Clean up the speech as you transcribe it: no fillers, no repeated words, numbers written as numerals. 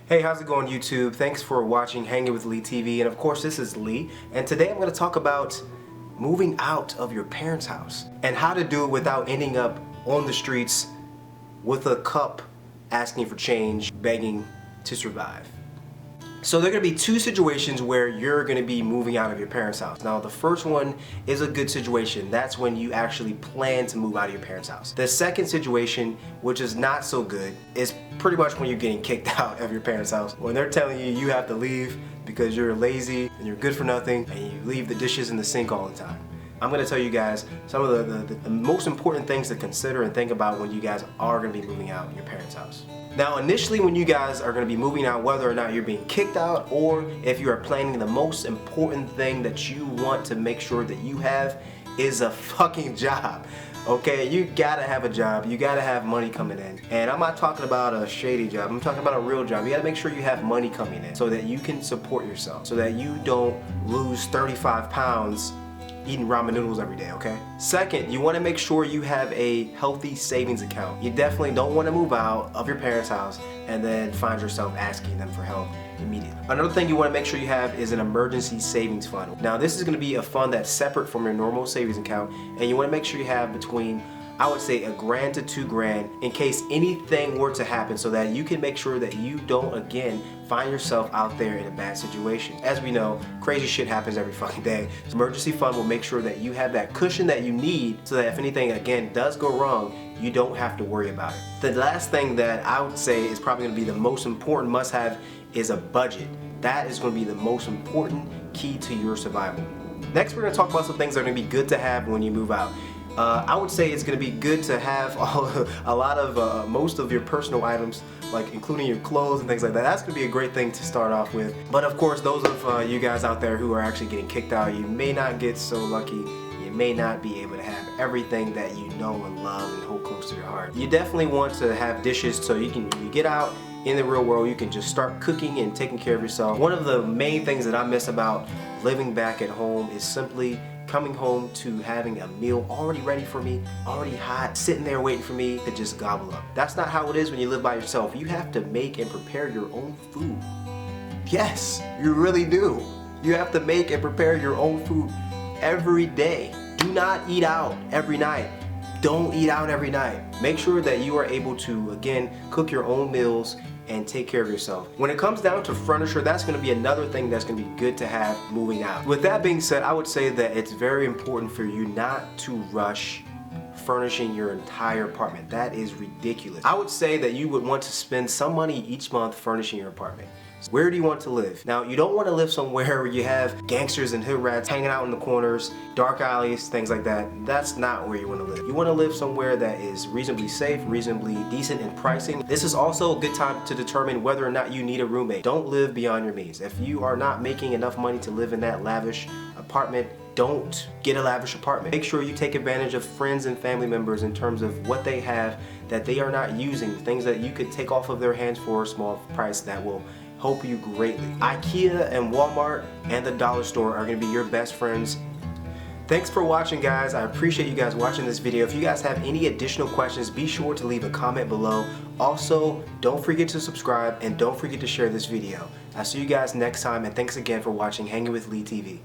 Hey, how's it going, YouTube? Thanks for watching Hanging with Lee TV, and of course this is Lee, and today I'm going to talk about moving out of your parents' house and how to do it without ending up on the streets with a cup asking for change, begging to survive. So there are going to be two situations where you're going to be moving out of your parents' house. Now the first one is a good situation. That's when you actually plan to move out of your parents' house. The second situation, which is not so good, is pretty much when you're getting kicked out of your parents' house. When they're telling you you have to leave because you're lazy and you're good for nothing and you leave the dishes in the sink all the time. I'm going to tell you guys some of the most important things to consider and think about when you guys are going to be moving out of your parents' house. Now initially when you guys are going to be moving out, whether or not you're being kicked out or if you are planning, the most important thing that you want to make sure that you have is a fucking job. Okay, you gotta have a job, you gotta have money coming in. And I'm not talking about a shady job, I'm talking about a real job. You gotta make sure you have money coming in so that you can support yourself, so that you don't lose 35 pounds eating ramen noodles every day, okay? Second, you want to make sure you have a healthy savings account. You definitely don't want to move out of your parents' house and then find yourself asking them for help immediately. Another thing you want to make sure you have is an emergency savings fund. Now this is going to be a fund that's separate from your normal savings account, and you want to make sure you have between, I would say, $1,000 to $2,000 in case anything were to happen, so that you can make sure that you don't again find yourself out there in a bad situation. As we know, crazy shit happens every fucking day. So emergency fund will make sure that you have that cushion that you need so that if anything again does go wrong, you don't have to worry about it. The last thing that I would say is probably going to be the most important must-have is a budget. That is going to be the most important key to your survival. Next, we're going to talk about some things that are going to be good to have when you move out. I would say it's going to be good to have most of your personal items, like including your clothes and things like that. That's going to be a great thing to start off with. But of course, those of you guys out there who are actually getting kicked out, you may not get so lucky. You may not be able to have everything that you know and love and hold close to your heart. You definitely want to have dishes so you get out in the real world, you can just start cooking and taking care of yourself. One of the main things that I miss about living back at home is simply coming home to having a meal already ready for me, already hot, sitting there waiting for me to just gobble up. That's not how it is when you live by yourself. You have to make and prepare your own food. Yes, you really do. You have to make and prepare your own food every day. Do not eat out every night. Don't eat out every night. Make sure that you are able to, again, cook your own meals and take care of yourself. When it comes down to furniture, that's going to be another thing that's going to be good to have moving out. With that being said, I would say that it's very important for you not to rush furnishing your entire apartment. That is ridiculous. I would say that you would want to spend some money each month furnishing your apartment. Where do you want to live? Now, you don't want to live somewhere where you have gangsters and hood rats hanging out in the corners, dark alleys, things like that. That's not where you want to live. You want to live somewhere that is reasonably safe, reasonably decent in pricing. This is also a good time to determine whether or not you need a roommate. Don't live beyond your means. If you are not making enough money to live in that lavish apartment, don't get a lavish apartment. Make sure you take advantage of friends and family members in terms of what they have that they are not using, things that you could take off of their hands for a small price that will help you greatly. IKEA and Walmart and the dollar store are going to be your best friends. Thanks for watching, guys. I appreciate you guys watching this video. If you guys have any additional questions, be sure to leave a comment below. Also, don't forget to subscribe and don't forget to share this video. I'll see you guys next time, and thanks again for watching Hanging with Lee TV.